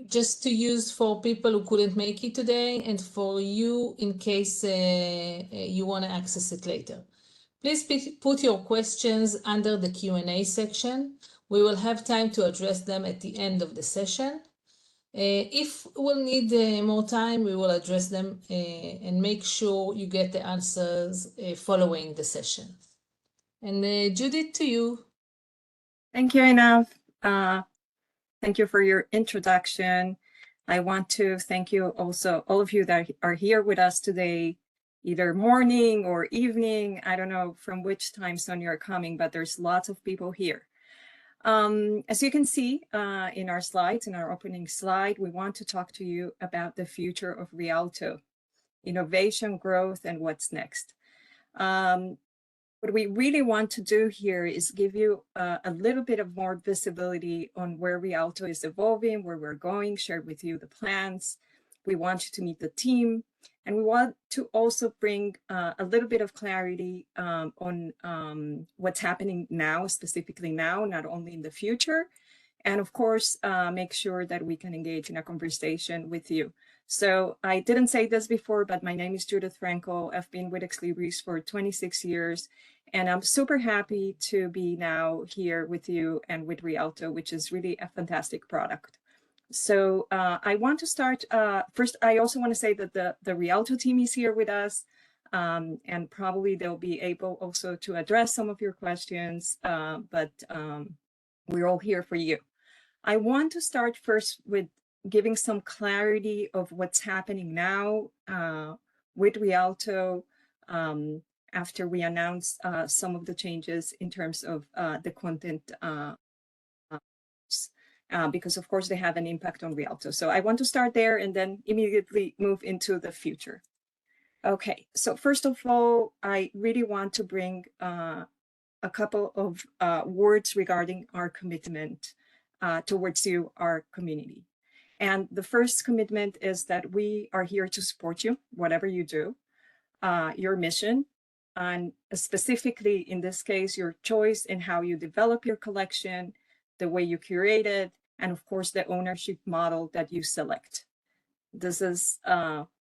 Just to use for people who couldn't make it today and for you in case you want to access it later. Please put your questions under the Q&A section. We will have time to address them at the end of the session. If we'll need more time, we will address them and make sure you get the answers following the session. And Judith, to you. Thank you, Einav. Thank you for your introduction. I want to thank you also, all of you that are here with us today, either morning or evening. I don't know from which time zone you're coming, but there's lots of people here. As you can see in our slides, in our opening slide, we want to talk to you about the future of Rialto, innovation, growth, and what's next. What we really want to do here is give you a little bit of more visibility on where Rialto is evolving, where we're going, share with you the plans. We want you to meet the team, and we want to also bring a little bit of clarity on what's happening now, specifically now, not only in the future, and of course, make sure that we can engage in a conversation with you. So I didn't say this before, but my name is Judith Franco. I've been with Ex Libris for 26 years, and I'm super happy to be now here with you and with Rialto, which is really a fantastic product. So I want to start, first, I also want to say that the Rialto team is here with us, and probably they'll be able also to address some of your questions, but we're all here for you. I want to start first with giving some clarity of what's happening now with Rialto after we announced some of the changes in terms of the content, because of course they have an impact on Rialto. So I want to start there and then immediately move into the future. Okay, so first of all, I really want to bring a couple of words regarding our commitment towards you, our community. And the first commitment is that we are here to support you, whatever you do, your mission, and specifically in this case, your choice in how you develop your collection, the way you curate it, and of course, the ownership model that you select. This is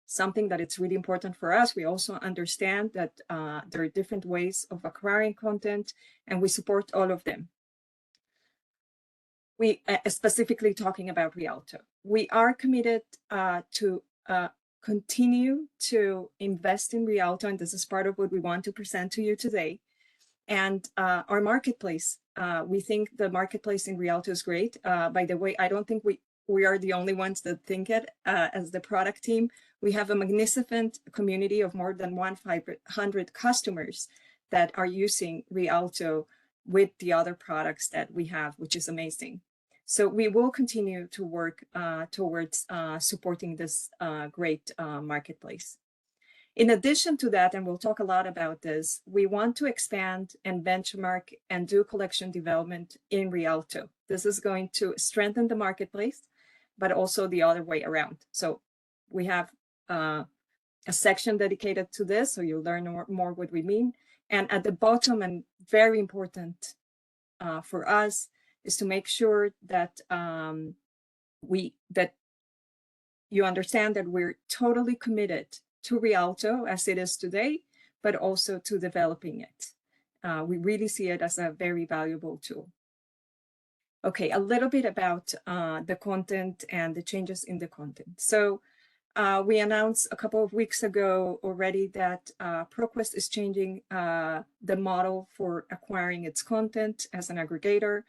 something that it's really important for us. We also understand that there are different ways of acquiring content, and we support all of them. We specifically talking about Rialto. We are committed to continue to invest in Rialto, and this is part of what we want to present to you today. And our marketplace, we think the marketplace in Rialto is great. By the way, I don't think we are the only ones that think it as the product team. We have a magnificent community of more than 100 customers that are using Rialto with the other products that we have, which is amazing. So we will continue to work towards supporting this great marketplace. In addition to that, and we'll talk a lot about this, we want to expand and benchmark and do collection development in Rialto. This is going to strengthen the marketplace, but also the other way around. So we have a section dedicated to this, so you'll learn more what we mean. And at the bottom, and very important for us, is to make sure that that you understand that we're totally committed to Rialto as it is today, but also to developing it. We really see it as a very valuable tool. Okay, a little bit about the content and the changes in the content. So we announced a couple of weeks ago already that ProQuest is changing the model for acquiring its content as an aggregator.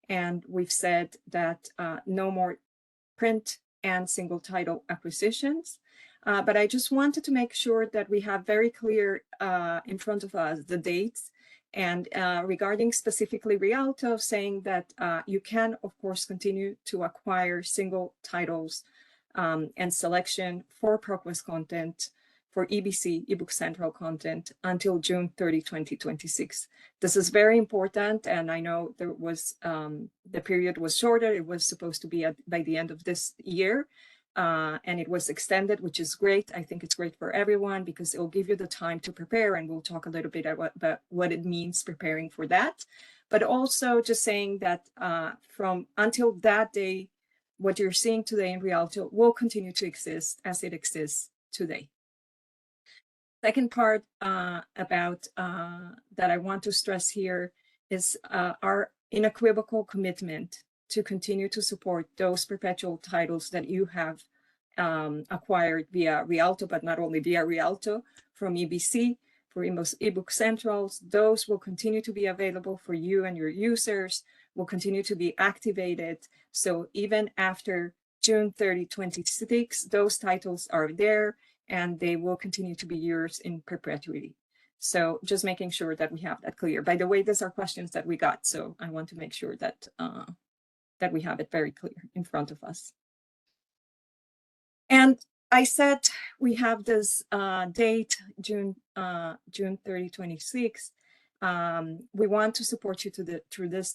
And we've said that no more print and single title acquisitions. But I just wanted to make sure that we have very clear in front of us the dates, and regarding specifically Rialto, saying that you can, of course, continue to acquire single titles and selection for ProQuest content, for EBC, eBook Central content, until June 30, 2026. This is very important, and I know there was, the period was shorter. It was supposed to be by the end of this year, and it was extended, which is great. I think it's great for everyone because it will give you the time to prepare, and we'll talk a little bit about what it means preparing for that. but also just saying that from until that day, what you're seeing today in Rialto will continue to exist as it exists today. Second part about that I want to stress here is our unequivocal commitment to continue to support those perpetual titles that you have acquired via Rialto, but not only via Rialto, from EBC, for ebook centrals. Those will continue to be available for you and your users, will continue to be activated. So even after June 30, 2026, those titles are there and they will continue to be yours in perpetuity. So just making sure that we have that clear. By the way, these are questions that we got, so I want to make sure that that we have it very clear in front of us. And I said we have this date, June 30, 2026. We want to support you through this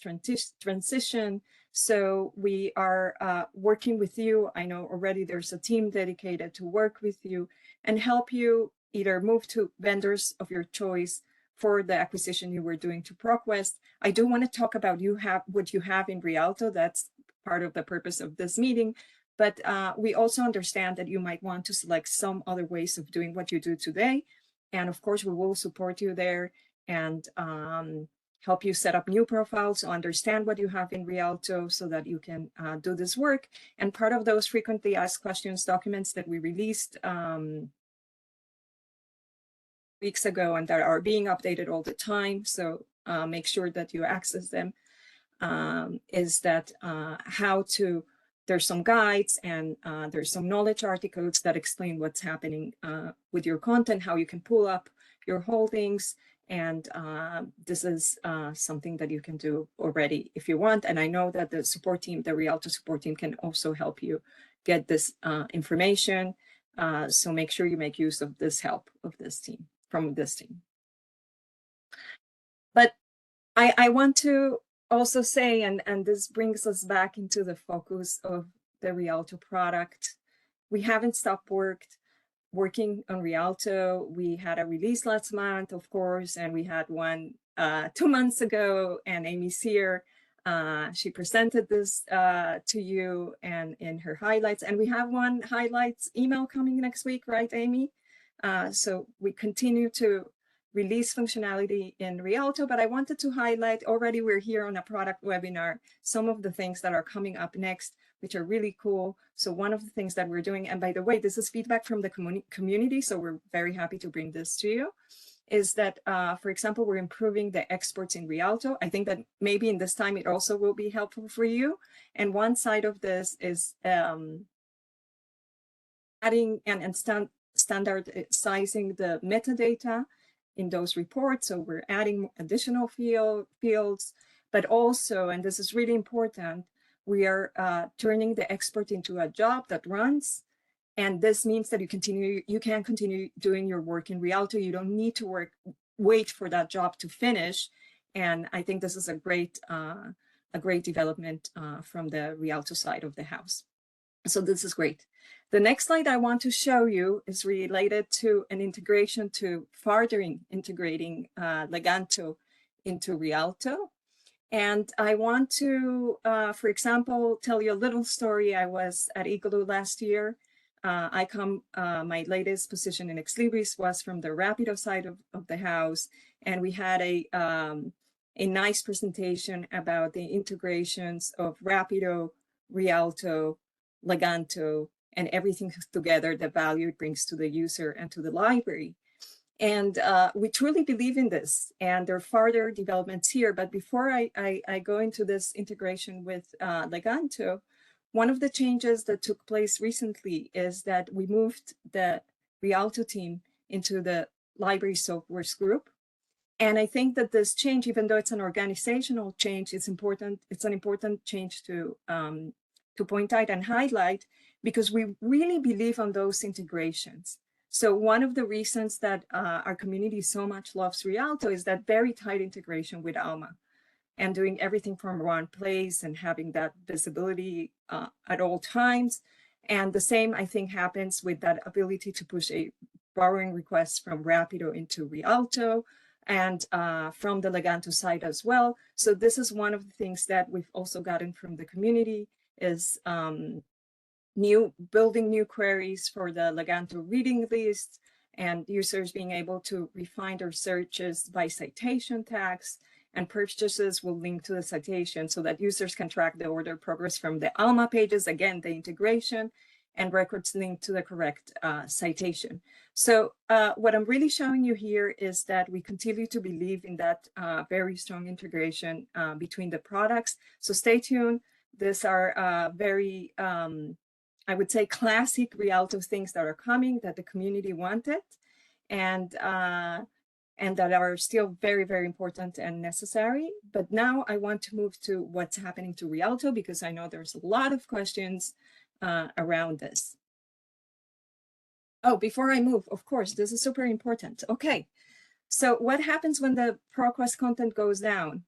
transition. So we are working with you. I know already there's a team dedicated to work with you and help you either move to vendors of your choice for the acquisition you were doing to ProQuest. I do want to talk about what you have in Rialto. That's part of the purpose of this meeting. But we also understand that you might want to select some other ways of doing what you do today. And of course, we will support you there and help you set up new profiles, so understand what you have in Rialto so that you can do this work. And part of those frequently asked questions documents that we released weeks ago and that are being updated all the time, so make sure that you access them, is that how to, there's some guides and there's some knowledge articles that explain what's happening with your content, how you can pull up your holdings. And this is something that you can do already if you want. And I know that the support team, the Rialto support team, can also help you get this information. So make sure you make use of this help of this team, from this team. But I want to also say, and this brings us back into the focus of the Rialto product, we haven't stopped working on Rialto. We had a release last month, of course, and we had one 2 months ago, and Amy's here. She presented this to you and in her highlights, and we have one highlights email coming next week, right, Amy? So we continue to release functionality in Rialto, but I wanted to highlight, already we're here on a product webinar, some of the things that are coming up next, which are really cool. So one of the things that we're doing, and by the way, this is feedback from the community, so we're very happy to bring this to you, is that, for example, we're improving the exports in Rialto. I think that maybe in this time it also will be helpful for you. And one side of this is adding and standardizing the metadata in those reports. So we're adding additional fields, but also, and this is really important, we are turning the export into a job that runs. And this means that you can continue doing your work in Rialto. You don't need to wait for that job to finish. And I think this is a great development from the Rialto side of the house. So this is great. The next slide I want to show you is related to an integration, to furthering integrating Leganto into Rialto. And I want to, for example, tell you a little story. I was at Igloo last year. My latest position in Ex Libris was from the Rapido side of the house. And we had a nice presentation about the integrations of Rapido, Rialto, Leganto, and everything together, the value it brings to the user and to the library. And we truly believe in this, and there are further developments here. But before I go into this integration with Leganto, one of the changes that took place recently is that we moved the Rialto team into the library softwares group. And I think that this change, even though it's an organizational change, it's important. It's an important change to point out and highlight, because we really believe on those integrations. So one of the reasons that our community so much loves Rialto is that very tight integration with Alma, and doing everything from one place and having that visibility at all times. And the same, I think, happens with that ability to push a borrowing request from Rapido into Rialto, and from the Leganto side as well. So this is one of the things that we've also gotten from the community is building new queries for the Leganto reading list, and users being able to refine their searches by citation tags, and purchases will link to the citation so that users can track the order progress from the Alma pages, again, the integration, and records linked to the correct citation. So what I'm really showing you here is that we continue to believe in that very strong integration between the products. So stay tuned. These are very, I would say, classic Rialto things that are coming that the community wanted, and that are still very, very important and necessary. But now I want to move to what's happening to Rialto, because I know there's a lot of questions around this. Oh, before I move, of course, this is super important. Okay, so what happens when the ProQuest content goes down?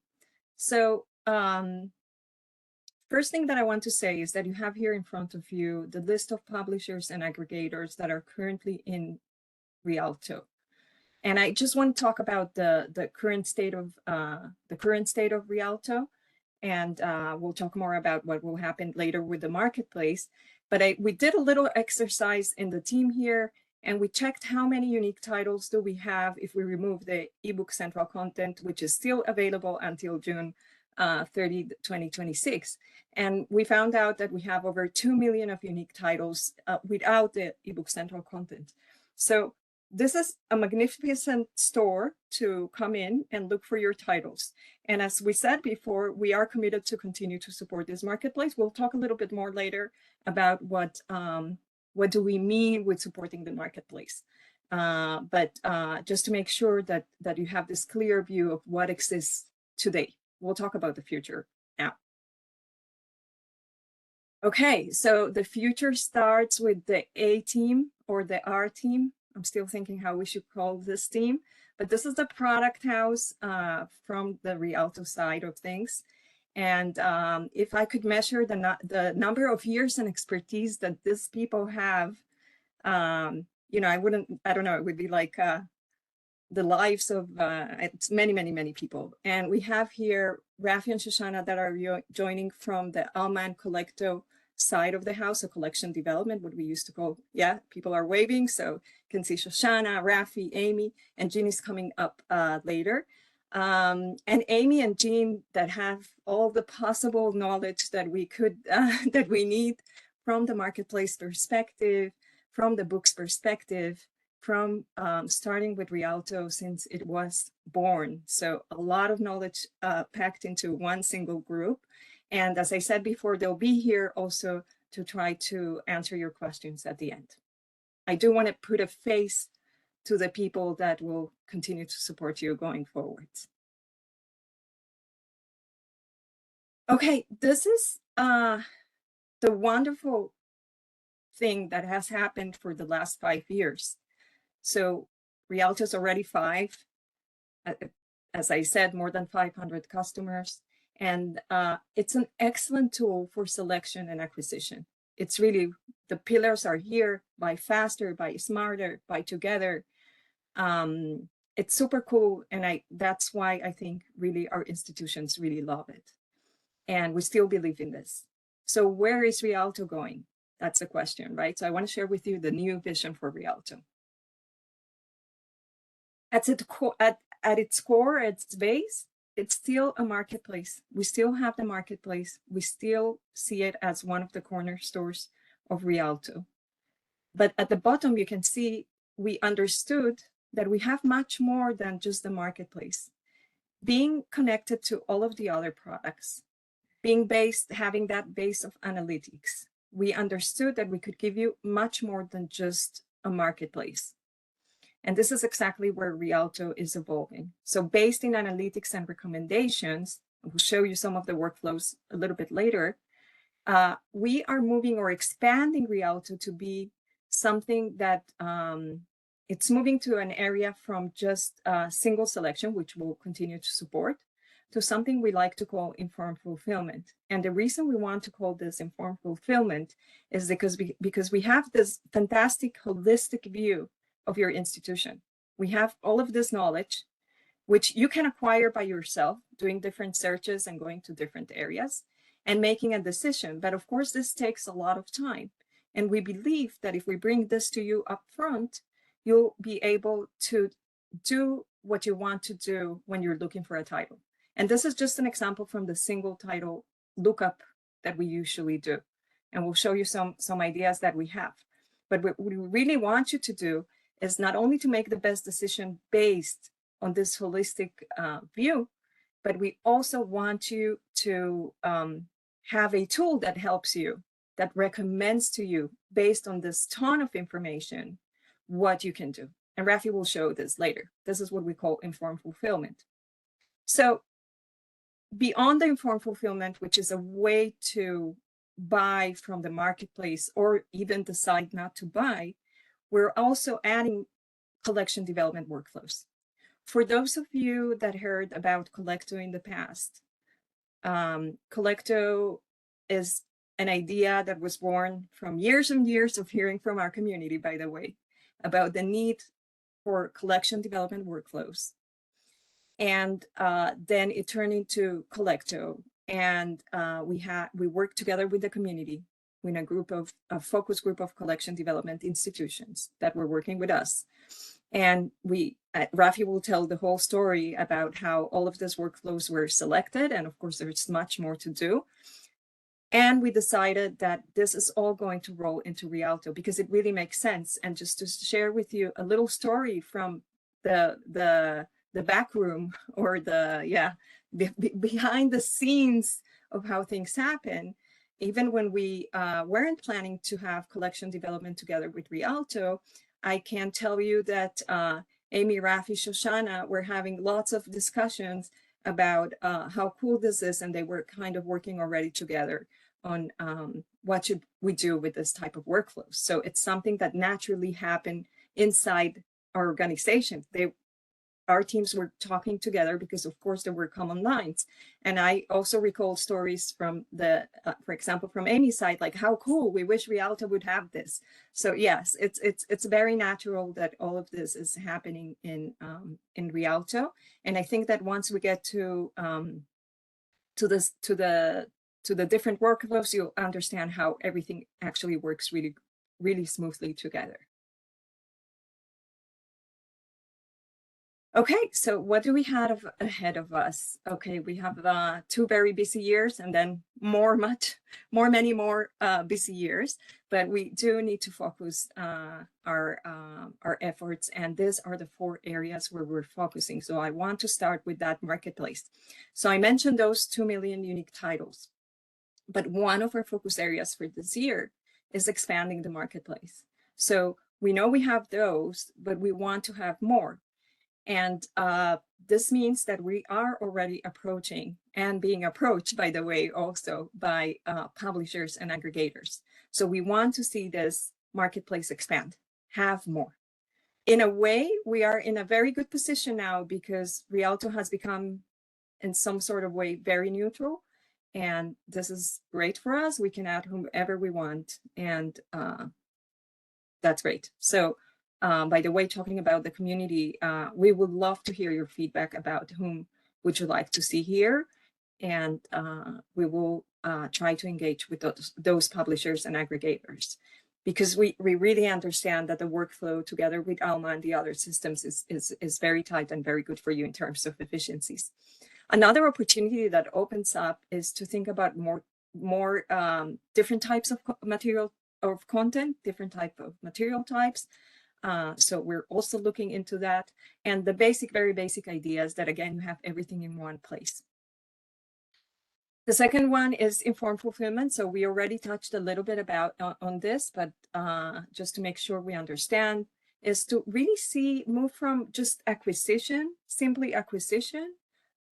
So first thing that I want to say is that you have here in front of you the list of publishers and aggregators that are currently in Rialto. And I just want to talk about the current state of Rialto, and we'll talk more about what will happen later with the marketplace. But we did a little exercise in the team here, and we checked how many unique titles do we have if we remove the ebook central content, which is still available until June 30, 2026. And we found out that we have over 2 million of unique titles without the ebook central content. So this is a magnificent store to come in and look for your titles. And as we said before, we are committed to continue to support this marketplace. We'll talk a little bit more later about what do we mean with supporting the marketplace. But just to make sure that you have this clear view of what exists today. We'll talk about the future now. Okay, so the future starts with the A team or the R team. I'm still thinking how we should call this team, but this is the product house from the Rialto side of things. And if I could measure the number of years and expertise that these people have, you know, I don't know, it would be like the lives of many, many, many people. And we have here Rafi and Shoshana that are joining from the Alma and Collecto side of the house, so collection development, what we used to call, yeah, people are waving. So you can see Shoshana, Rafi, Amy, and Jean is coming up later. And Amy and Jean that have all the possible knowledge that we could, that we need from the marketplace perspective, from the books perspective, from starting with Rialto since it was born. So a lot of knowledge packed into one single group. And as I said before, they'll be here also to try to answer your questions at the end. I do want to put a face to the people that will continue to support you going forward. Okay, this is the wonderful thing that has happened for the last 5 years. So Rialto is already 5, as I said, more than 500 customers. And it's an excellent tool for selection and acquisition. It's really, the pillars are here: buy faster, buy smarter, buy together. It's super cool. And that's why I think really our institutions really love it. And we still believe in this. So where is Rialto going? That's the question, right? So I want to share with you the new vision for Rialto. At its core, at its base, it's still a marketplace. We still have the marketplace. We still see it as one of the corner stores of Rialto. But at the bottom, you can see we understood that we have much more than just the marketplace. Being connected to all of the other products, having that base of analytics, we understood that we could give you much more than just a marketplace. And this is exactly where Rialto is evolving. So based in analytics and recommendations, we'll show you some of the workflows a little bit later, we are moving or expanding Rialto to be something that it's moving to an area from just single selection, which we'll continue to support, to something we like to call informed fulfillment. And the reason we want to call this informed fulfillment is because we have this fantastic holistic view of your institution. We have all of this knowledge. which you can acquire by yourself, doing different searches and going to different areas and making a decision. But of course, this takes a lot of time. And we believe that if we bring this to you up front, you'll be able to do what you want to do when you're looking for a title. And this is just an example from the single title lookup that we usually do. And we'll show you some ideas that we have. But what we really want you to do is not only to make the best decision based on this holistic view, but we also want you to have a tool that helps you, that recommends to you based on this ton of information, what you can do. And Rafi will show this later. This is what we call informed fulfillment. So beyond the informed fulfillment, which is a way to buy from the marketplace or even decide not to buy, we're also adding collection development workflows. For those of you that heard about Collecto in the past, Collecto is an idea that was born from years and years of hearing from our community, by the way, about the need for collection development workflows. And then it turned into Collecto. And we worked together with the community in a focus group of collection development institutions that were working with us. And Rafi will tell the whole story about how all of these workflows were selected. And of course, there's much more to do. And we decided that this is all going to roll into Rialto because it really makes sense. And just to share with you a little story from the back room or behind the scenes of how things happen. Even when we weren't planning to have collection development together with Rialto, I can tell you that Amy, Rafi, Shoshana were having lots of discussions about how cool this is, and they were kind of working already together on what should we do with this type of workflows. So it's something that naturally happened inside our organization. Our teams were talking together because, of course, there were common lines. And I also recall stories from for example, from Amy's side, like how cool, we wish Rialto would have this. So yes, it's very natural that all of this is happening in Rialto. And I think that once we get to the different workflows, you'll understand how everything actually works really, really smoothly together. Okay, so what do we have ahead of us? Okay, we have 2 very busy years and then many more busy years, but we do need to focus our efforts, and these are the 4 areas where we're focusing. So I want to start with that marketplace. So I mentioned those 2 million unique titles, but one of our focus areas for this year is expanding the marketplace. So we know we have those, but we want to have more. And this means that we are already approaching and being approached, by the way, also by publishers and aggregators. So we want to see this marketplace expand, have more. In a way, we are in a very good position now because Rialto has become, in some sort of way, very neutral. And this is great for us. We can add whomever we want. And that's great. So by the way, talking about the community, we would love to hear your feedback about whom would you like to see here. And we will try to engage with those publishers and aggregators, because we really understand that the workflow together with Alma and the other systems is very tight and very good for you in terms of efficiencies. Another opportunity that opens up is to think about more different types of material of content, different type of material types. So we're also looking into that, and the very basic idea is that, again, you have everything in one place. The second one is informed fulfillment. So we already touched a little bit about on this, but just to make sure we understand, is to really move from just acquisition, simply acquisition,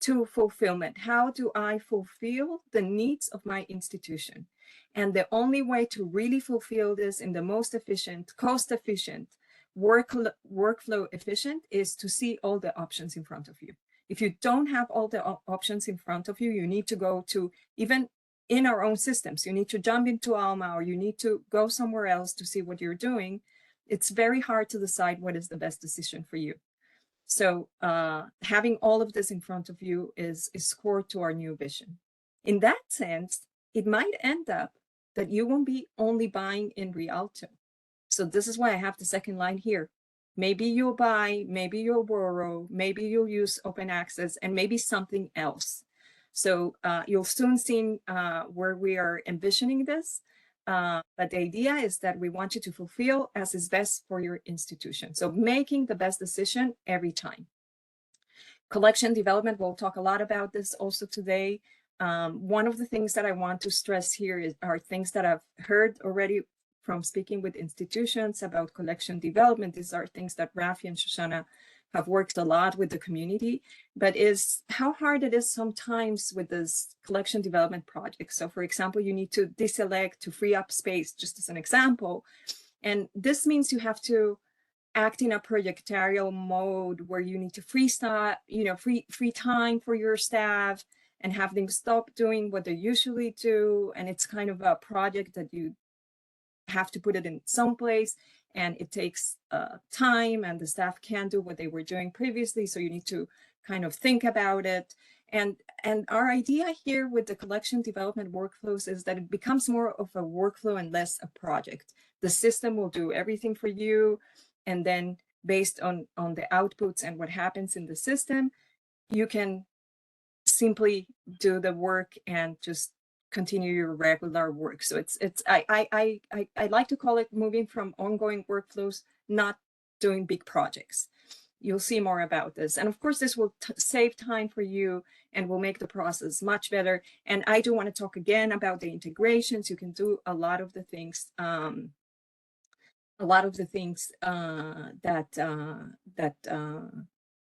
to fulfillment. How do I fulfill the needs of my institution? And the only way to really fulfill this in the most efficient, cost-efficient, workflow efficient is to see all the options in front of you. If you don't have all the options in front of you, you need to go to, even in our own systems, you need to jump into Alma, or you need to go somewhere else to see what you're doing. It's very hard to decide what is the best decision for you. So having all of this in front of you is core to our new vision. In that sense, it might end up that you won't be only buying in Rialto. So this is why I have the second line here. Maybe you'll buy, maybe you'll borrow, maybe you'll use open access, and maybe something else. So you'll soon see where we are envisioning this. But the idea is that we want you to fulfill as is best for your institution. So making the best decision every time. Collection development, we'll talk a lot about this also today. One of the things that I want to stress here are things that I've heard already from speaking with institutions about collection development. These are things that Rafi and Shoshana have worked a lot with the community, but is how hard it is sometimes with this collection development project. So for example, you need to deselect to free up space, just as an example. And this means you have to act in a projectarial mode where you need to free time for your staff and have them stop doing what they usually do. And it's kind of a project that you have to put it in some place, and it takes time, and the staff can't do what they were doing previously. So you need to kind of think about it. And our idea here with the collection development workflows is that it becomes more of a workflow and less a project. The system will do everything for you. And then based on the outputs and what happens in the system, you can simply do the work and just continue your regular work. So I like to call it moving from ongoing workflows, not doing big projects. You'll see more about this. And of course, this will save time for you and will make the process much better. And I do want to talk again about the integrations. You can do a lot of the things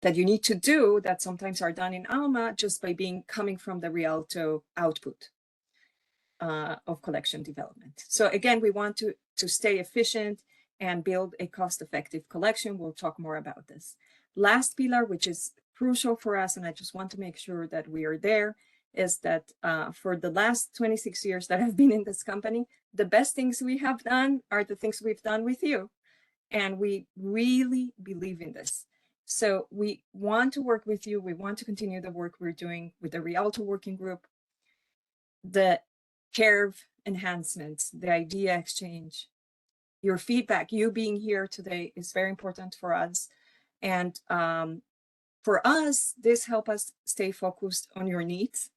that you need to do that sometimes are done in Alma just by coming from the Rialto output of collection development. So again, we want to stay efficient and build a cost-effective collection. We'll talk more about this. Last pillar, which is crucial for us, and I just want to make sure that we are there, is that for the last 26 years that I've been in this company, the best things we have done are the things we've done with you. And we really believe in this. So we want to work with you. We want to continue the work we're doing with the Rialto Working Group, the curve enhancements, the idea exchange, your feedback, you being here today is very important for us. And for us, this helps us stay focused on your needs.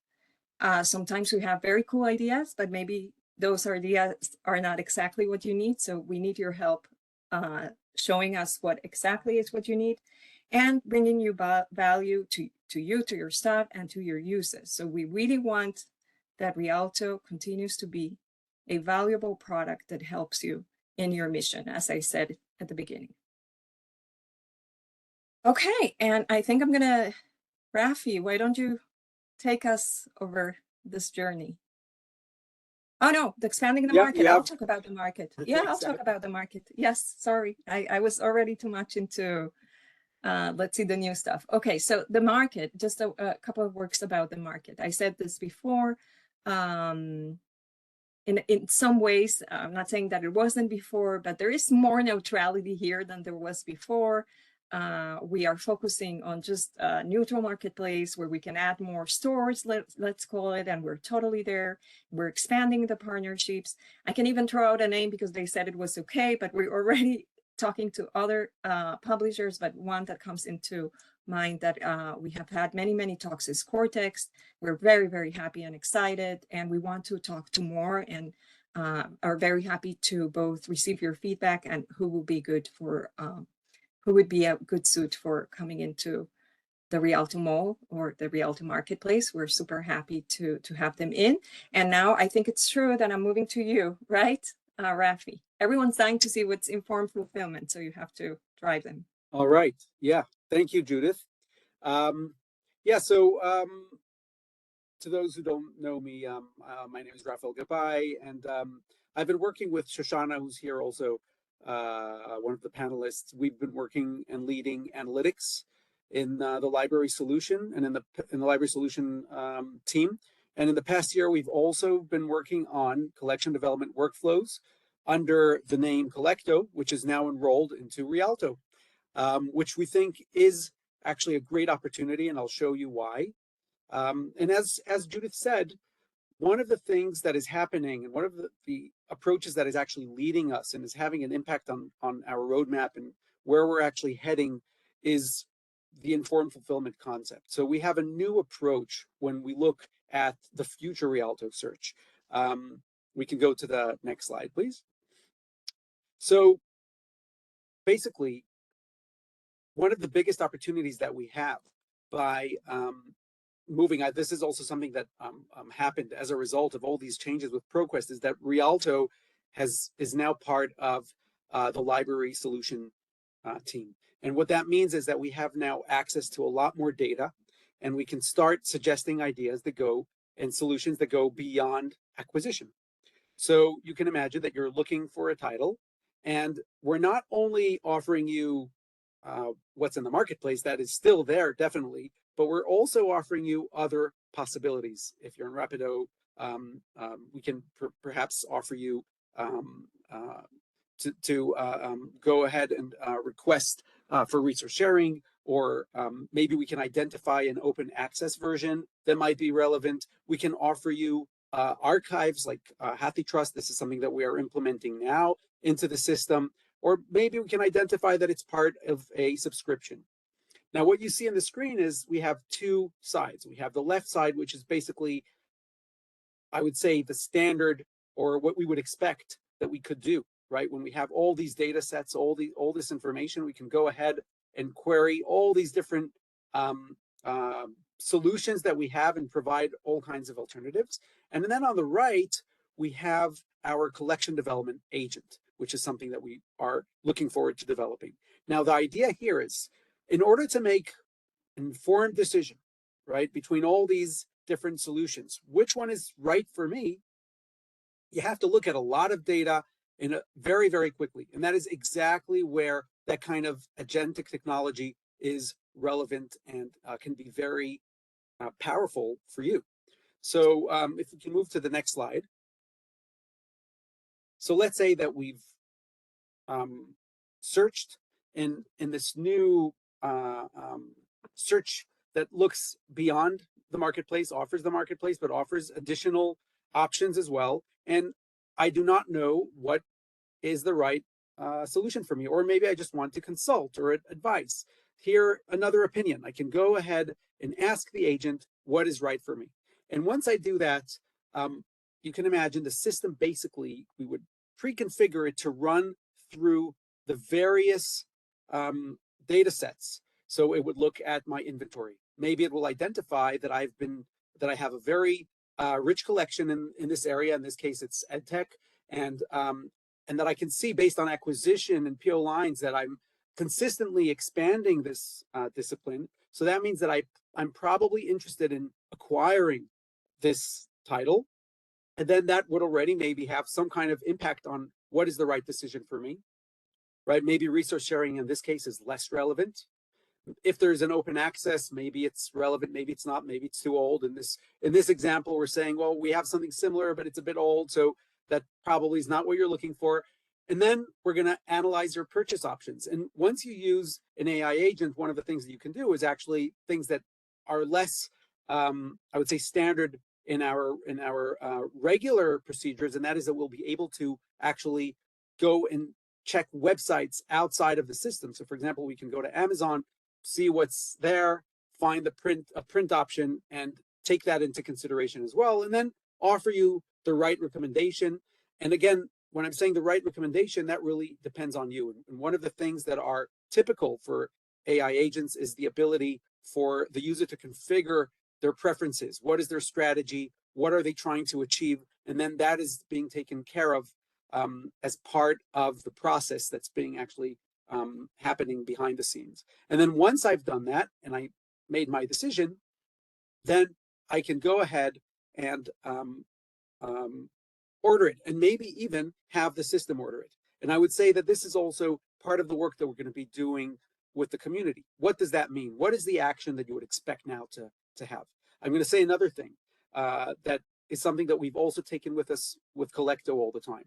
Sometimes we have very cool ideas, but maybe those ideas are not exactly what you need. So we need your help showing us what exactly is what you need and bringing you value to you, to your staff, and to your users. So we really want that Rialto continues to be a valuable product that helps you in your mission, as I said at the beginning. Okay, and I think I'm gonna, Rafi, why don't you take us over this journey? Oh no, the expanding the market. I'll talk about the market. Yeah, I'll talk about the market. Yes, sorry, I was already too much into, let's see, the new stuff. Okay, so the market, just a couple of words about the market. I said this before. In some ways, I'm not saying that it wasn't before, but there is more neutrality here than there was before. We are focusing on just a neutral marketplace where we can add more stores, let's call it, and we're totally there. We're expanding the partnerships. I can even throw out a name because they said it was okay, but we're already talking to other publishers, but one that comes into mind that we have had many talks is Cortex. We're very, very happy and excited, and we want to talk to more and are very happy to both receive your feedback and who will be good for, who would be a good suit for coming into the Rialto Mall or the Rialto Marketplace. We're super happy to have them in. And now I think it's true that I'm moving to you, right, Rafi? Everyone's dying to see what's informed fulfillment, so you have to drive them. All right. Yeah. Thank you, Judith. Yeah. So to those who don't know me, my name is Rafael Gabay, and I've been working with Shoshana, who's here also, one of the panelists. We've been working and leading analytics in the library solution and in the library solution team. And in the past year, we've also been working on collection development workflows under the name Collecto, which is now enrolled into Rialto, which we think is actually a great opportunity, and I'll show you why. And as Judith said, one of the things that is happening and one of the approaches that is actually leading us and is having an impact on our roadmap and where we're actually heading is the informed fulfillment concept. So we have a new approach when we look at the future Rialto search. We can go to the next slide, please. So basically, one of the biggest opportunities that we have by moving, this is also something that happened as a result of all these changes with ProQuest, is that Rialto is now part of the library solution team. And what that means is that we have now access to a lot more data, and we can start suggesting ideas that go and solutions that go beyond acquisition. So you can imagine that you're looking for a title, and we're not only offering you what's in the marketplace, that is still there, definitely, but we're also offering you other possibilities. If you're in Rapido, we can perhaps offer you to go ahead and request for resource sharing, or maybe we can identify an open access version that might be relevant. We can offer you archives like HathiTrust. This is something that we are implementing now into the system, or maybe we can identify that it's part of a subscription. Now, what you see on the screen is we have two sides. We have the left side, which is basically, I would say, the standard or what we would expect that we could do, right? When we have all these data sets, all this information, we can go ahead and query all these different solutions that we have and provide all kinds of alternatives. And then on the right, we have our collection development agent, which is something that we are looking forward to developing. Now, the idea here is, in order to make an informed decision, right, between all these different solutions, which one is right for me, you have to look at a lot of data very, very quickly. And that is exactly where that kind of agentic technology is relevant and can be very powerful for you. So if we can move to the next slide. So let's say that we've searched in this new search that looks beyond the marketplace, offers the marketplace, but offers additional options as well. And I do not know what is the right solution for me, or maybe I just want to consult or advice. Hear another opinion. I can go ahead and ask the agent what is right for me. And once I do that, you can imagine the system, basically, we would pre-configure it to run through the various data sets. So it would look at my inventory. Maybe it will identify that I have a very rich collection in this area. In this case, it's EdTech, and that I can see based on acquisition and PO lines that I'm consistently expanding this discipline. So that means that I'm probably interested in acquiring this title. And then that would already maybe have some kind of impact on what is the right decision for me, right? Maybe resource sharing in this case is less relevant. If there's an open access, maybe it's relevant, maybe it's not, maybe it's too old. In this example, we're saying, well, we have something similar, but it's a bit old, so that probably is not what you're looking for. And then we're going to analyze your purchase options. And once you use an AI agent, one of the things that you can do is actually things that are less, I would say, standard in our regular procedures, and that is that we'll be able to actually go and check websites outside of the system. So, for example, we can go to Amazon, see what's there, find a print option, and take that into consideration as well, and then offer you the right recommendation. And again, when I'm saying the right recommendation, that really depends on you. And one of the things that are typical for AI agents is the ability for the user to configure their preferences. What is their strategy? What are they trying to achieve? And then that is being taken care of as part of the process that's being actually happening behind the scenes. And then once I've done that and I made my decision, then I can go ahead and order it, and maybe even have the system order it. And I would say that this is also part of the work that we're going to be doing with the community. What does that mean? What is the action that you would expect now to have? I'm going to say another thing that is something that we've also taken with us with Collecto all the time.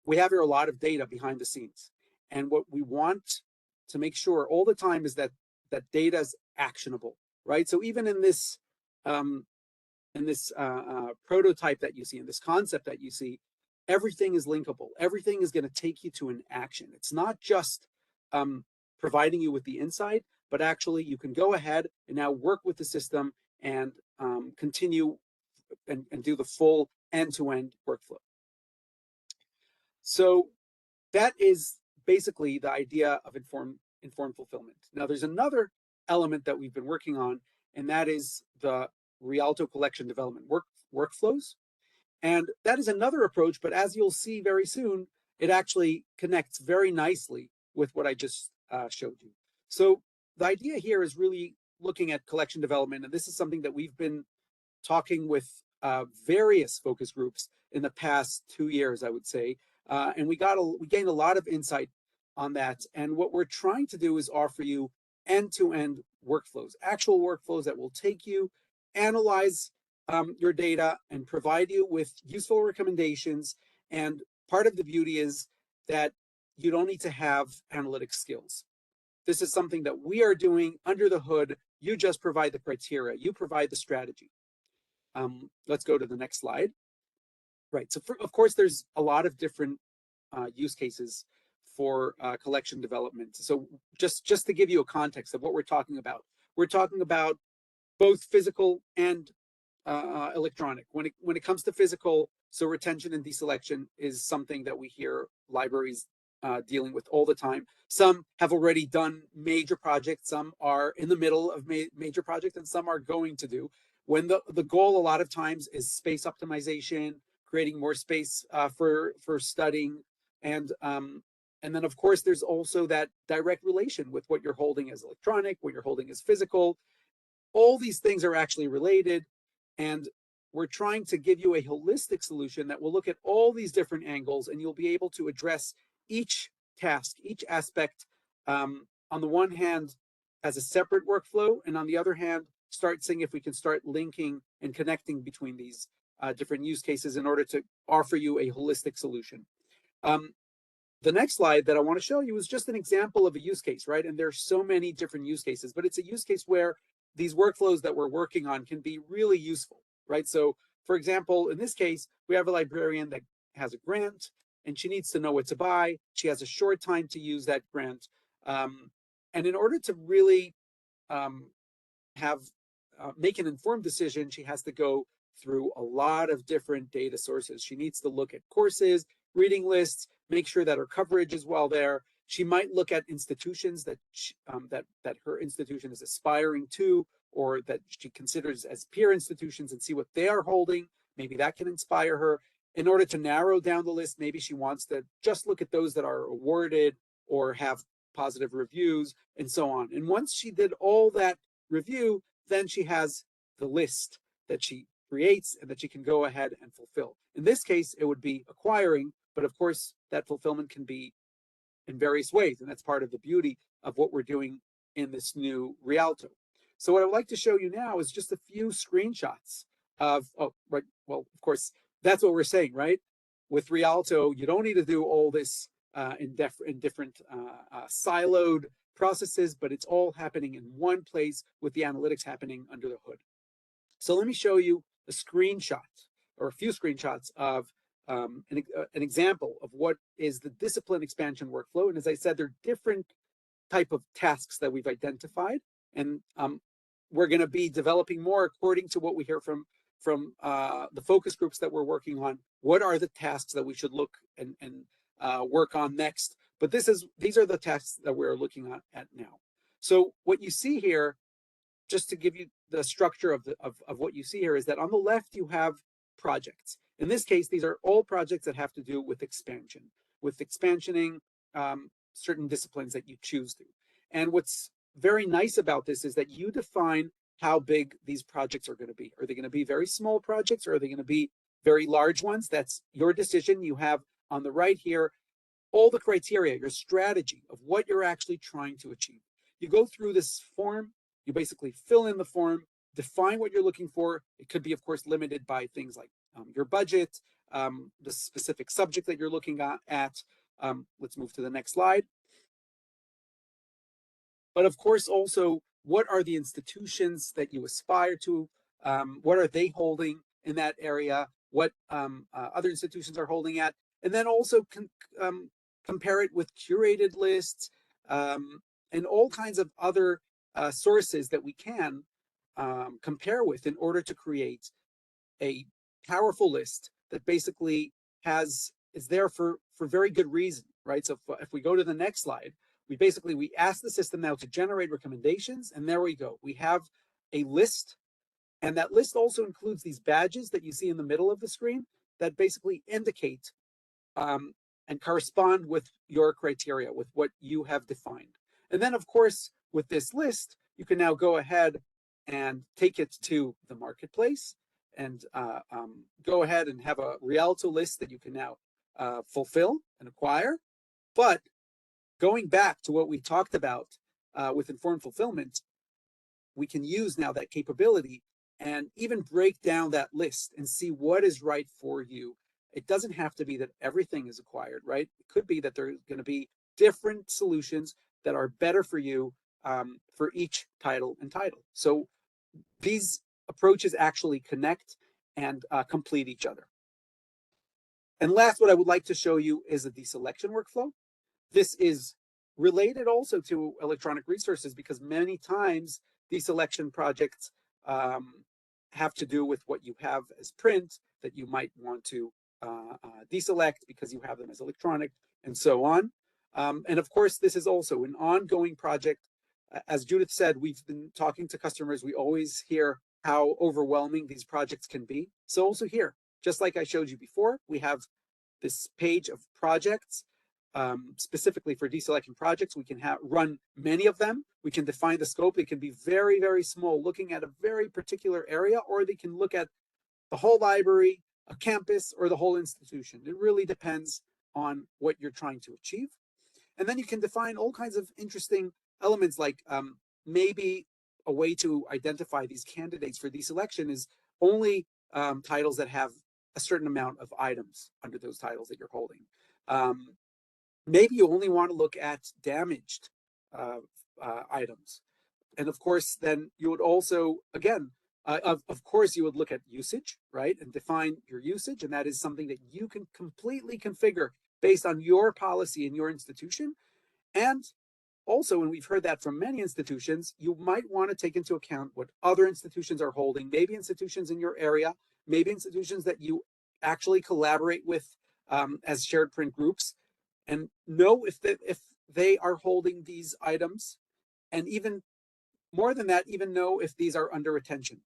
We have here a lot of data behind the scenes. And what we want to make sure all the time is that that data is actionable, right? So even in this prototype that you see, in this concept that you see, everything is linkable. Everything is going to take you to an action. It's not just providing you with the insight, but actually you can go ahead and now work with the system and continue and do the full end-to-end workflow. So that is basically the idea of informed fulfillment. Now there's another element that we've been working on, and that is the Rialto collection development workflows. And that is another approach, but as you'll see very soon, it actually connects very nicely with what I just showed you. So the idea here is really looking at collection development, and this is something that we've been talking with various focus groups in the past 2 years, I would say, and we gained a lot of insight on that. And what we're trying to do is offer you end-to-end workflows, actual workflows that will take you, analyze your data, and provide you with useful recommendations. And part of the beauty is that you don't need to have analytic skills. This is something that we are doing under the hood. You just provide the criteria, you provide the strategy. Let's go to the next slide. Right, so of course, there's a lot of different use cases for collection development. So just to give you a context of what we're talking about both physical and electronic. When it comes to physical, so retention and deselection is something that we hear libraries dealing with all the time. Some have already done major projects, some are in the middle of major projects, and some are going to do. When the goal a lot of times is space optimization, creating more space for studying, and then of course there's also that direct relation with what you're holding as electronic, what you're holding as physical. All these things are actually related, and we're trying to give you a holistic solution that will look at all these different angles, and you'll be able to address each task, each aspect, on the one hand as a separate workflow, and on the other hand start seeing if we can start linking and connecting between these different use cases in order to offer you a holistic solution. The next slide that I want to show you is just an example of a use case, right? And there's so many different use cases, but it's a use case where these workflows that we're working on can be really useful, right? So for example, in this case, we have a librarian that has a grant and she needs to know what to buy. She has a short time to use that grant. And in order to really make an informed decision, she has to go through a lot of different data sources. She needs to look at courses, reading lists, make sure that her coverage is well there. She might look at institutions that that her institution is aspiring to, or that she considers as peer institutions, and see what they are holding. Maybe that can inspire her. In order to narrow down the list, maybe she wants to just look at those that are awarded or have positive reviews and so on. And once she did all that review, then she has the list that she creates and that she can go ahead and fulfill. In this case, it would be acquiring, but of course that fulfillment can be in various ways, and that's part of the beauty of what we're doing in this new Rialto. So what I would like to show you now is just a few screenshots of, right, well, of course, that's what we're saying, right? With Rialto, you don't need to do all this in different siloed processes, but it's all happening in one place with the analytics happening under the hood. So let me show you a screenshot or a few screenshots of an example of what is the discipline expansion workflow. And as I said, there are different type of tasks that we've identified, and we're going to be developing more according to what we hear from the focus groups that we're working on. What are the tasks that we should look and work on next? But these are the tasks that we're looking at now. So what you see here, just to give you the structure of what you see here, is that on the left you have projects. In this case, these are all projects that have to do with expansion, with expansioning certain disciplines that you choose to. And what's very nice about this is that you define how big these projects are going to be. Are they going to be very small projects, or are they going to be very large ones? That's your decision. You have on the right here all the criteria, your strategy of what you're actually trying to achieve. You go through this form, you basically fill in the form, define what you're looking for. It could be, of course, limited by things like your budget, the specific subject that you're looking at. Let's move to the next slide. But of course, also what are the institutions that you aspire to, what are they holding in that area, what other institutions are holding at, and then also compare it with curated lists and all kinds of other sources that we can compare with in order to create a powerful list that basically is there for very good reason, right? So if we go to the next slide, we ask the system now to generate recommendations, and there we go. We have a list, and that list also includes these badges that you see in the middle of the screen that basically indicate and correspond with your criteria, with what you have defined. And then, of course, with this list, you can now go ahead and take it to the marketplace and go ahead and have a Rialto list that you can now fulfill and acquire. But going back to what we talked about with informed fulfillment, we can use now that capability and even break down that list and see what is right for you. It doesn't have to be that everything is acquired, right? It could be that there are going to be different solutions that are better for you for each title and title. So these approaches actually connect and complete each other. And last, what I would like to show you is a deselection workflow. This is related also to electronic resources because many times deselection projects have to do with what you have as print that you might want to deselect because you have them as electronic and so on. And of course, this is also an ongoing project. As Judith said, we've been talking to customers. We always hear how overwhelming these projects can be. So also here, just like I showed you before, we have this page of projects specifically for deselecting projects. We can run many of them. We can define the scope. It can be very, very small, looking at a very particular area, or they can look at the whole library, a campus, or the whole institution. It really depends on what you're trying to achieve. And then you can define all kinds of interesting elements, like maybe a way to identify these candidates for deselection is only titles that have a certain amount of items under those titles that you're holding. Maybe you only want to look at damaged items. And of course, then you would also, again, of course, you would look at usage, right? And define your usage. And that is something that you can completely configure based on your policy in your institution. And also, and we've heard that from many institutions, you might want to take into account what other institutions are holding, maybe institutions in your area, maybe institutions that you actually collaborate with as shared print groups, and know if they are holding these items, and even more than that, even know if these are under retention.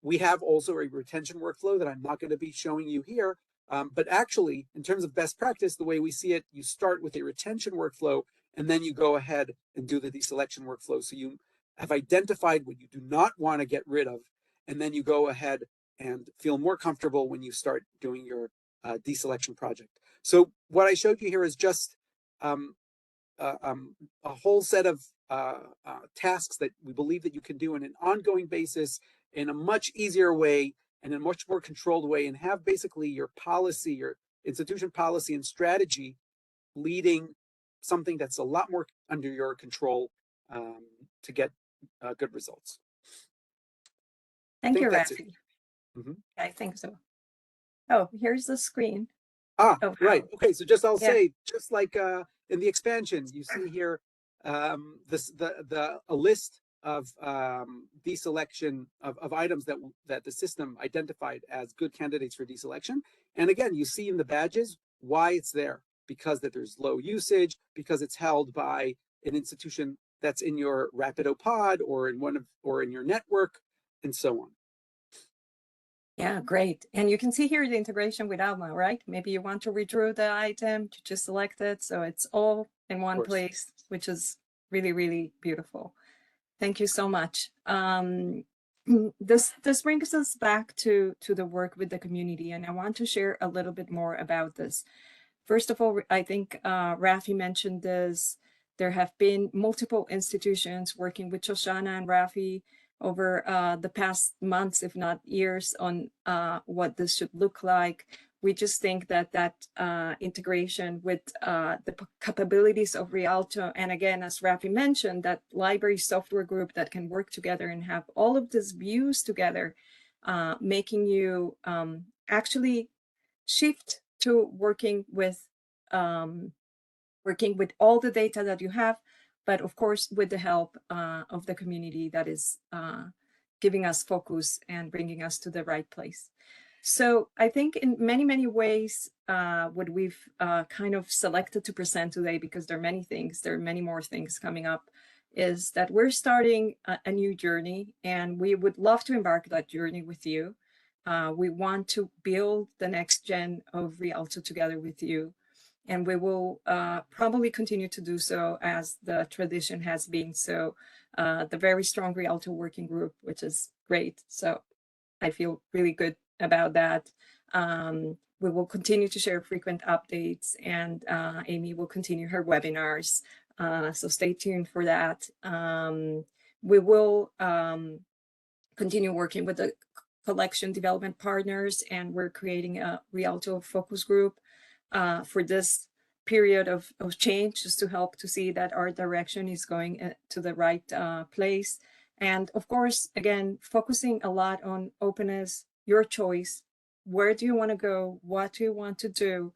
We have also a retention workflow that I'm not going to be showing you here, but actually, in terms of best practice, the way we see it, you start with a retention workflow, and then you go ahead and do the deselection workflow. So you have identified what you do not want to get rid of, and then you go ahead and feel more comfortable when you start doing your deselection project. So what I showed you here is just a whole set of tasks that we believe that you can do on an ongoing basis in a much easier way and in a much more controlled way, and have basically your policy, your institution policy and strategy leading something that's a lot more under your control to get good results. Thank you, that's Rafi. Mm-hmm. I think so. Oh, here's the screen. Ah, oh, right. Okay, so I'll yeah. say, just like in the expansion, you see here a list of deselection of items that the system identified as good candidates for deselection. And again, you see in the badges why it's there, because that there's low usage, because it's held by an institution that's in your Rapido pod or in your network, and so on. Yeah, great. And you can see here the integration with Alma, right? Maybe you want to redraw the item, to just select it. So it's all in one place, which is really, really beautiful. Thank you so much. This brings us back to the work with the community, and I want to share a little bit more about this. First of all, I think Rafi mentioned this. There have been multiple institutions working with Shoshana and Rafi over the past months, if not years, on what this should look like. we just think that integration with the capabilities of Rialto, and again, as Rafi mentioned, that library software group that can work together and have all of these views together, making you actually shift to working with all the data that you have, but of course with the help of the community that is giving us focus and bringing us to the right place. So I think in many, many ways, what we've kind of selected to present today, because there are many things, there are many more things coming up, is that we're starting a new journey, and we would love to embark that journey with you. We want to build the next gen of Rialto together with you, and we will probably continue to do so as the tradition has been. So the very strong Rialto working group, which is great. So I feel really good about that. We will continue to share frequent updates, and Amy will continue her webinars. So stay tuned for that. We will continue working with the collection development partners, and we're creating a Rialto focus group for this period of change, just to help to see that our direction is going to the right place. And of course, again, focusing a lot on openness, your choice. Where do you want to go? What do you want to do?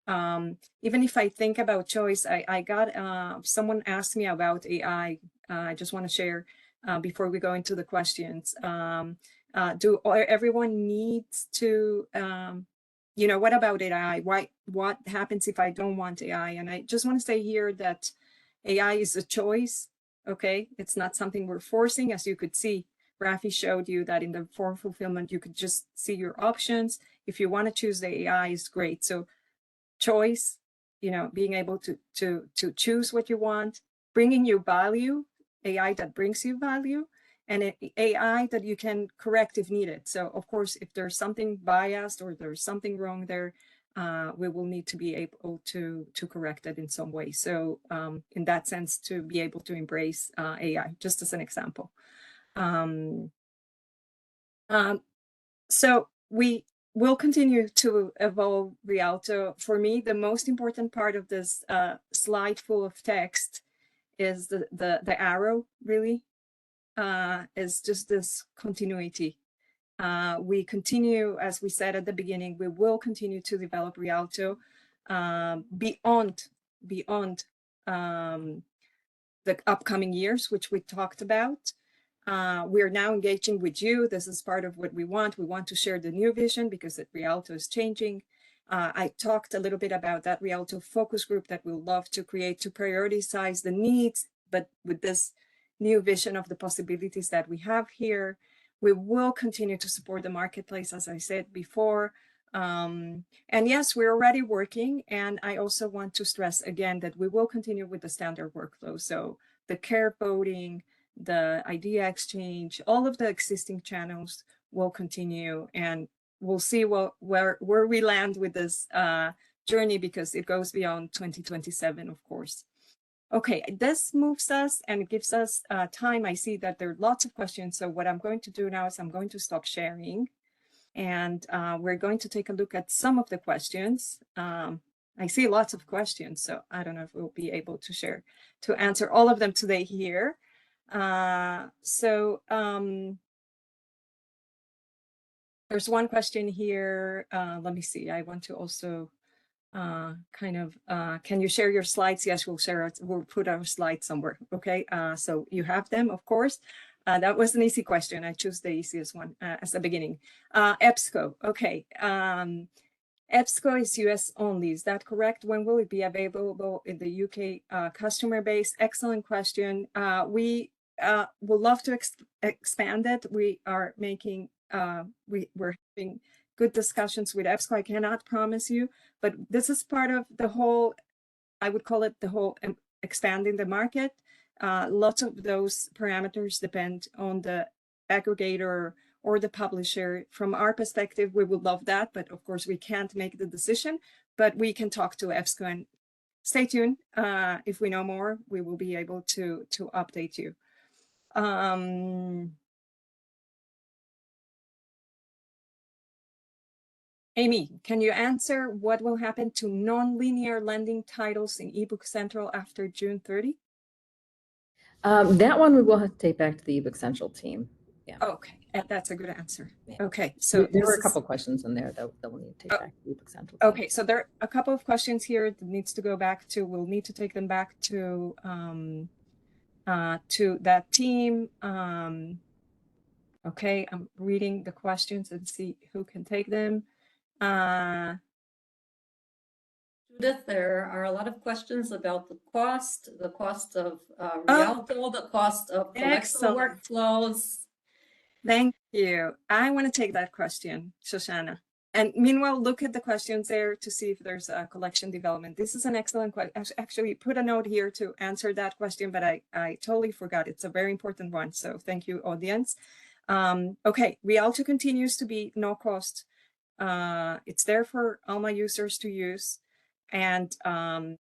Even if I think about choice, I got someone asked me about AI. I just want to share before we go into the questions. Do everyone needs to, you know, what about AI? What happens if I don't want AI? And I just want to say here that AI is a choice. Okay, it's not something we're forcing. As you could see, Rafi showed you that in the form fulfillment, you could just see your options. If you want to choose the AI is great. So choice, you know, being able to choose what you want, bringing you value, AI that brings you value, and AI that you can correct if needed. So of course, if there's something biased or there's something wrong there, we will need to be able to correct it in some way. So in that sense, to be able to embrace AI, just as an example. So we will continue to evolve Rialto. For me, the most important part of this slide full of text is the arrow, really, is just this continuity. We continue, as we said at the beginning, we will continue to develop Rialto beyond the upcoming years, which we talked about. We are now engaging with you. This is part of what we want. We want to share the new vision because Rialto is changing. I talked a little bit about that Rialto focus group that we'll love to create to prioritize the needs, but with this new vision of the possibilities that we have here. We will continue to support the marketplace, as I said before. And yes, we're already working. And I also want to stress again that we will continue with the standard workflow. So the care voting, the idea exchange, all of the existing channels will continue, and we'll see where we land with this journey, because it goes beyond 2027, of course. Okay, this moves us and gives us time. I see that there are lots of questions. So what I'm going to do now is I'm going to stop sharing, and we're going to take a look at some of the questions. I see lots of questions, so I don't know if we'll be able to answer all of them today here. There's one question here. Let me see. I want to also can you share your slides? Yes, we'll put our slides somewhere. Okay, so you have them, of course. That was an easy question. I chose the easiest one as the beginning. EBSCO, okay. EBSCO is US only, is that correct? When will it be available in the UK customer base? Excellent question. We would love to expand it. We are making, we're having good discussions with EBSCO. I cannot promise you, but this is part of the whole, I would call it the whole expanding the market. Lots of those parameters depend on the aggregator or the publisher. From our perspective, we would love that, but of course we can't make the decision, but we can talk to EBSCO, and stay tuned. If we know more, we will be able to update you. And Amy, can you answer what will happen to non-linear lending titles in eBook Central after June 30? That one we will have to take back to the eBook Central team. Yeah. Okay, that's a good answer. Yeah. Okay, so there were a couple questions in there that we'll need to take back to the eBook Central team. Okay, so there are a couple of questions here that needs to go back to. We'll need to take them back to that team. Okay, I'm reading the questions and see who can take them. Judith, there are a lot of questions about the cost of Rialto, the cost of collector excellent. workflows. Thank you. I want to take that question, Shoshana. And meanwhile, look at the questions there to see if there's a collection development. This is an excellent question. Actually, put a note here to answer that question, but I totally forgot. It's a very important one. So thank you, audience. Okay, Rialto continues to be no cost. It's there for Alma users to use. And that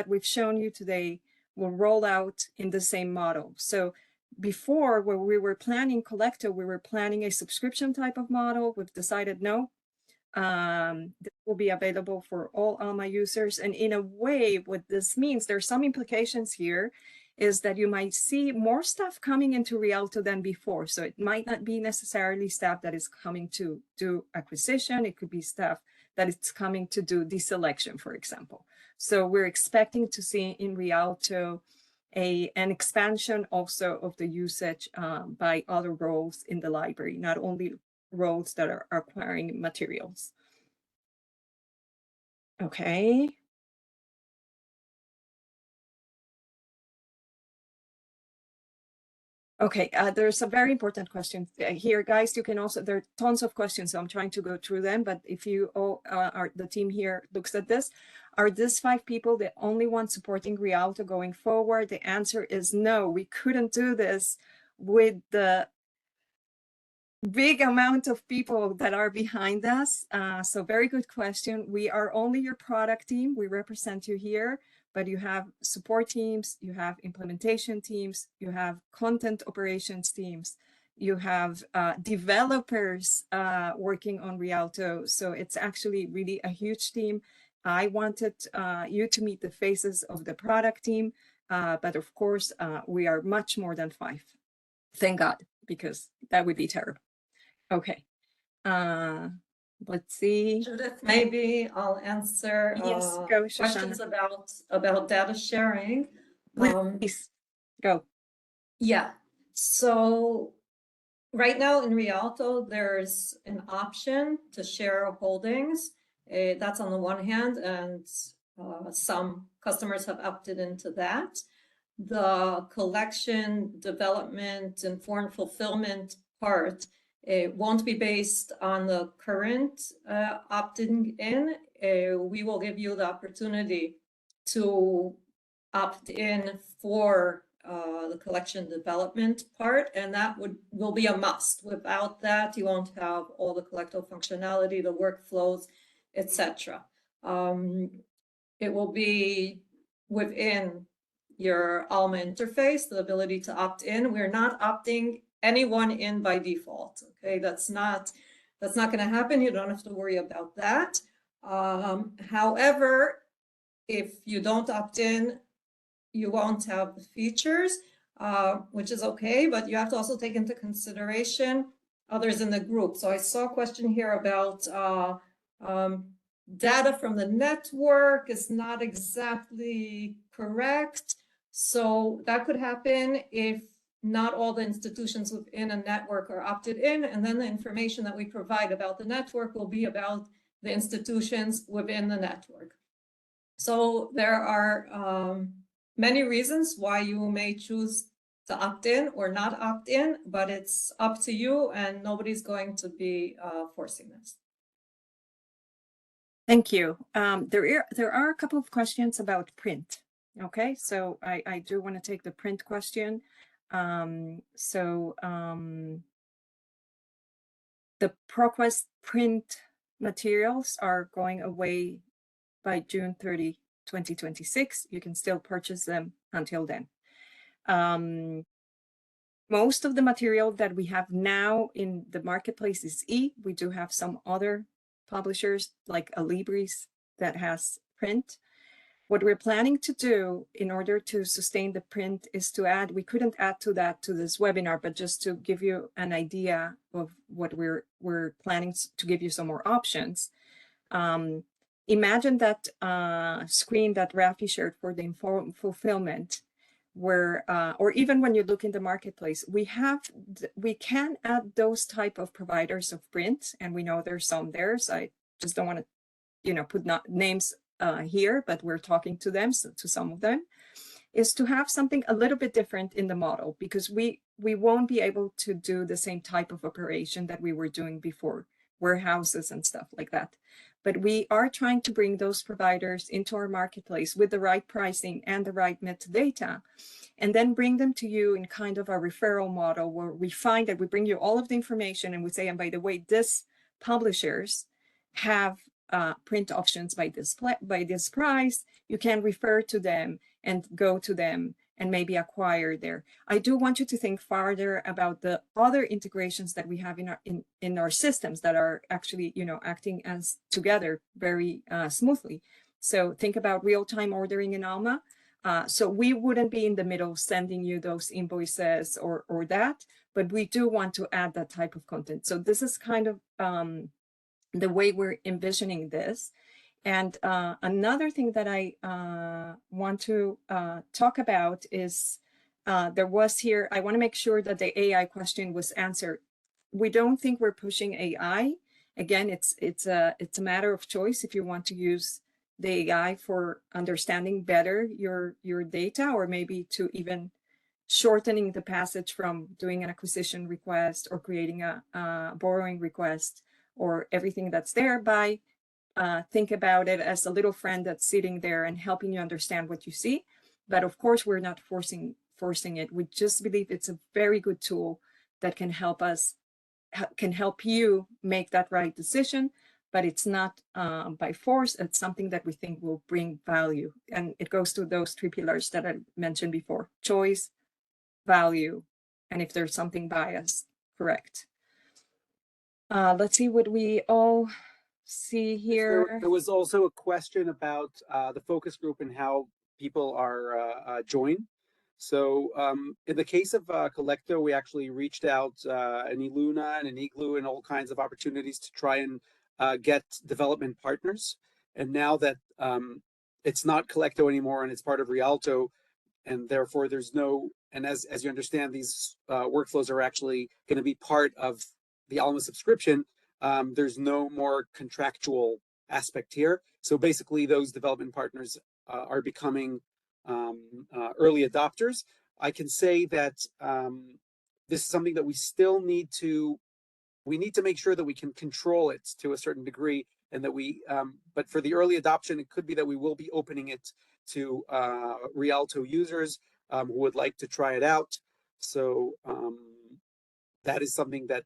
we've shown you today will roll out in the same model. So before, when we were planning Collecto, we were planning a subscription type of model. We've decided no, this will be available for all Alma users. And in a way, what this means, there's some implications here, is that you might see more stuff coming into Rialto than before. So it might not be necessarily stuff that is coming to do acquisition. It could be stuff that it's coming to do deselection, for example. So we're expecting to see in Rialto an expansion also of the usage by other roles in the library, not only roles that are acquiring materials. Okay. Okay, there's a very important question here, guys. You can also, there are tons of questions, so I'm trying to go through them, but if you all are, the team here looks at this, are these 5 people the only ones supporting Rialto going forward? The answer is no. We couldn't do this with the big amount of people that are behind us. So very good question. We are only your product team. We represent you here, but you have support teams, you have implementation teams, you have content operations teams, you have developers working on Rialto. So it's actually really a huge team. I wanted you to meet the faces of the product team, but of course, we are much more than 5. Thank God, because that would be terrible. Okay, let's see. Judith, maybe I'll answer Yes, go, questions Shoshana. about data sharing. Please, go. Yeah, so right now in Rialto, there's an option to share holdings. That's on the one hand, and some customers have opted into that. The collection, development, and foreign fulfillment part, it won't be based on the current opting in. We will give you the opportunity to opt in for the collection development part, and that will be a must. Without that, you won't have all the Collecto functionality, the workflows, etc. It will be within your Alma interface, the ability to opt in. We're not opting anyone in by default. Okay, that's not going to happen. You don't have to worry about that. However, if you don't opt in, you won't have the features, which is okay, but you have to also take into consideration others in the group. So I saw a question here about data from the network is not exactly correct. So that could happen if not all the institutions within a network are opted in, and then the information that we provide about the network will be about the institutions within the network. So there are many reasons why you may choose to opt in or not opt in, but it's up to you, and nobody's going to be forcing this. Thank you. There are a couple of questions about print. Okay, so I do want to take the print question. The ProQuest print materials are going away by June 30, 2026. You can still purchase them until then. most of the material that we have now in the marketplace is We do have some other publishers like Alibris that has print. What we're planning to do in order to sustain the print is to add, we couldn't add to that to this webinar, but just to give you an idea of what we're planning to give you some more options. Imagine that screen that Rafi shared for the fulfillment, where, or even when you look in the marketplace, we can add those type of providers of print, and we know there's some there. So I just don't want to, put names here, but we're talking to them, so to some of them, is to have something a little bit different in the model, because we won't be able to do the same type of operation that we were doing before, warehouses and stuff like that. But we are trying to bring those providers into our marketplace with the right pricing and the right metadata, and then bring them to you in kind of a referral model where we find that we bring you all of the information and we say, and by the way, this publishers have print options by this price. You can refer to them and go to them and maybe acquire there. I do want you to think farther about the other integrations that we have in our systems that are actually, acting as together very smoothly. So think about real-time ordering in Alma. So we wouldn't be in the middle sending you those invoices or that, but we do want to add that type of content. So this is kind of the way we're envisioning this. And another thing that I want to talk about is there was here, I want to make sure that the AI question was answered. We don't think we're pushing AI. Again, it's a matter of choice if you want to use the AI for understanding better your data, or maybe to even shortening the passage from doing an acquisition request or creating a borrowing request or everything that's there, by think about it as a little friend that's sitting there and helping you understand what you see. But of course, we're not forcing it. We just believe it's a very good tool that can help you make that right decision, but it's not by force. It's something that we think will bring value. And it goes to those 3 pillars that I mentioned before: choice, value, and if there's something biased, correct. Let's see what we all see here. There was also a question about the focus group and how people are joined. So in the case of Collecto, we actually reached out an Iluna and an Igloo and all kinds of opportunities to try and get development partners. And now that it's not Collecto anymore and it's part of Rialto, and therefore there's no, and as you understand, these workflows are actually going to be part of the Alma subscription. There's no more contractual aspect here. So basically those development partners are becoming early adopters. I can say that this is something that we still need to make sure that we can control it to a certain degree, and that but for the early adoption, it could be that we will be opening it to Rialto users who would like to try it out. So that is something that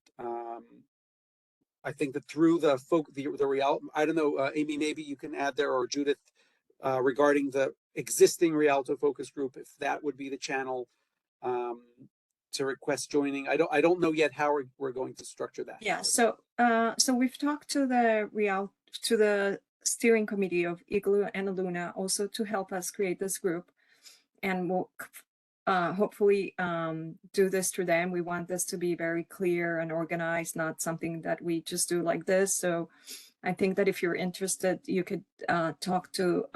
I think that through the Rialto, I don't know, Amy, maybe you can add there, or Judith, regarding the existing Rialto focus group, if that would be the channel to request joining. I don't know yet how we're going to structure that. Yeah, so we've talked to the steering committee of Igloo and Iluna also to help us create this group, and we'll hopefully do this through them. We want this to be very clear and organized, not something that we just do like this. So I think that if you're interested, you could talk to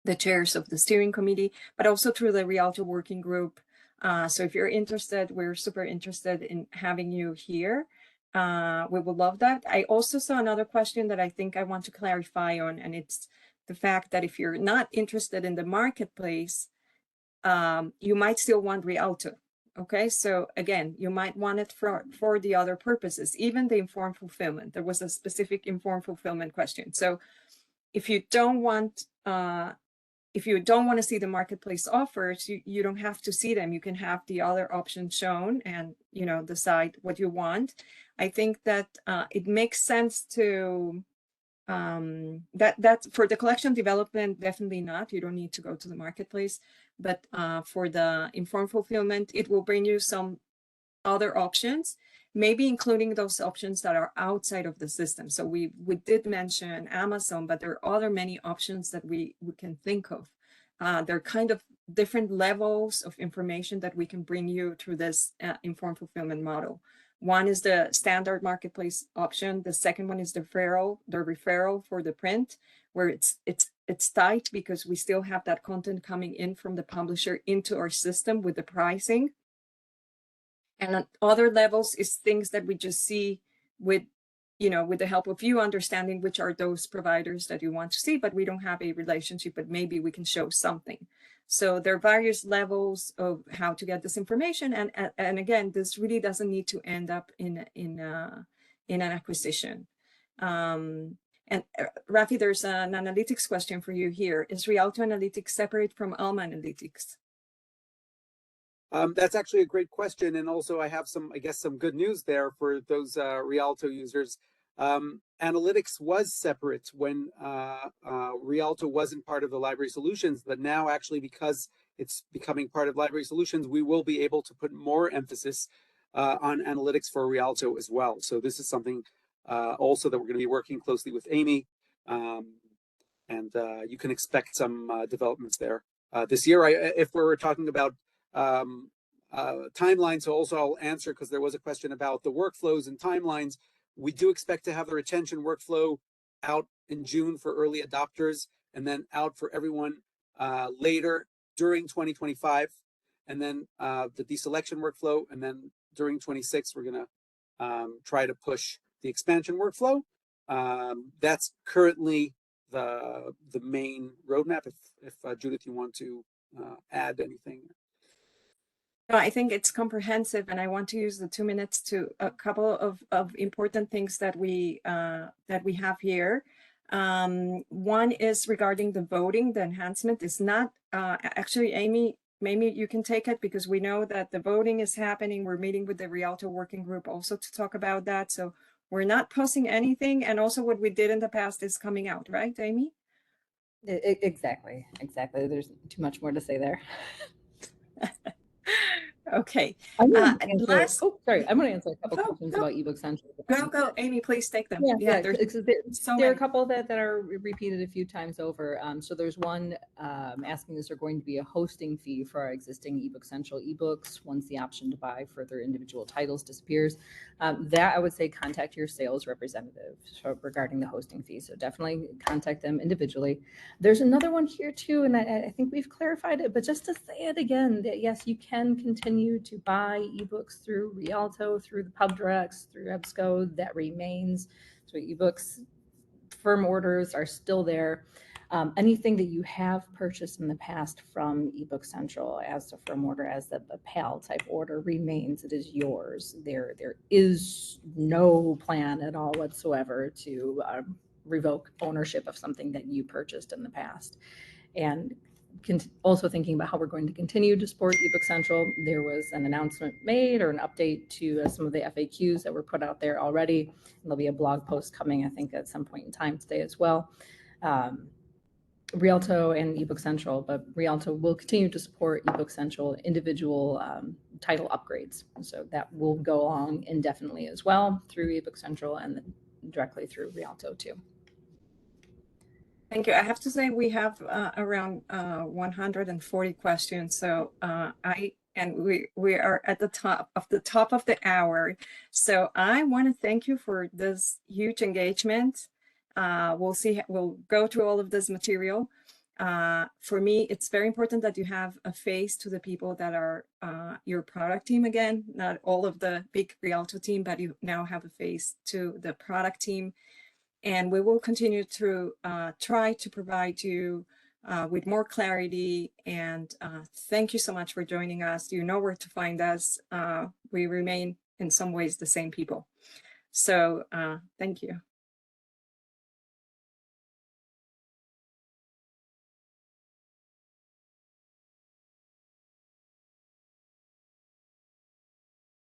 the chairs of the steering committee, but also through the Rialto working group. So if you're interested, we're super interested in having you here. We would love that. I also saw another question that I think I want to clarify on, and it's the fact that if you're not interested in the marketplace, you might still want Rialto. Okay, so again, you might want it for the other purposes, even the informed fulfillment. There was a specific informed fulfillment question. So if you don't want to see the marketplace offers, you don't have to see them. You can have the other options shown and decide what you want. I think that it makes sense to that's for the collection development, definitely not. You don't need to go to the marketplace, but for the informed fulfillment, it will bring you some other options, maybe including those options that are outside of the system. So we did mention Amazon, but there are other many options that we can think of. They're kind of different levels of information that we can bring you through this informed fulfillment model. One is the standard marketplace option. The second one is the referral for the print, where it's tight because we still have that content coming in from the publisher into our system with the pricing. And on other levels is things that we just see with, with the help of you understanding which are those providers that you want to see, but we don't have a relationship, but maybe we can show something. So there are various levels of how to get this information. And again, this really doesn't need to end up in an acquisition. And Rafi, there's an analytics question for you here. Is Rialto Analytics separate from Alma Analytics? That's actually a great question. And also I have some good news there for those Rialto users. Analytics was separate when Rialto wasn't part of the Library Solutions, but now actually because it's becoming part of Library Solutions, we will be able to put more emphasis on analytics for Rialto as well. So this is something also that we're going to be working closely with Amy, and you can expect some developments there this year. If we're talking about timelines, so also I'll answer because there was a question about the workflows and timelines. We do expect to have the retention workflow out in June for early adopters, and then out for everyone later during 2025, and then the deselection workflow, and then during 26 we're going to try to push the expansion workflow. That's currently the main roadmap. If Judith, you want to add anything. No, I think it's comprehensive, and I want to use the 2 minutes to a couple of important things that we have here. One is regarding the voting. The enhancement is not actually, Amy, maybe you can take it because we know that the voting is happening. We're meeting with the Rialto working group also to talk about that. So we're not posting anything, and also what we did in the past is coming out, right, Amy? Exactly. There's too much more to say there. Okay. I'm going to answer, I'm going to answer a couple Go, questions go. about eBook Central. Go, Amy, please take them. Yeah, there's so there are many. a couple that are repeated a few times over. So there's one asking, is there going to be a hosting fee for our existing eBook Central ebooks once the option to buy further individual titles disappears? That I would say contact your sales representative regarding the hosting fee. So definitely contact them individually. There's another one here too, and I think we've clarified it, but just to say it again, that yes, you can continue to buy ebooks through Rialto, through the pub directs, through EBSCO. That remains. So ebooks firm orders are still there. Anything that you have purchased in the past from eBook Central as a firm order, as a PAL type order, remains. It is yours. There is no plan at all whatsoever to revoke ownership of something that you purchased in the past. And also thinking about how we're going to continue to support eBook Central. There was an announcement made or an update to some of the FAQs that were put out there already. And there'll be a blog post coming, I think, at some point in time today as well. Rialto and eBook Central, but Rialto will continue to support eBook Central individual title upgrades. So that will go along indefinitely as well through eBook Central and directly through Rialto too. Thank you. I have to say we have around 140 questions. So we are at the top of the hour. So I want to thank you for this huge engagement. We'll go through all of this material. For me, it's very important that you have a face to the people that are your product team. Again, not all of the big Rialto team, but you now have a face to the product team. And we will continue to try to provide you with more clarity. And thank you so much for joining us. You know where to find us. We remain in some ways the same people. So thank you.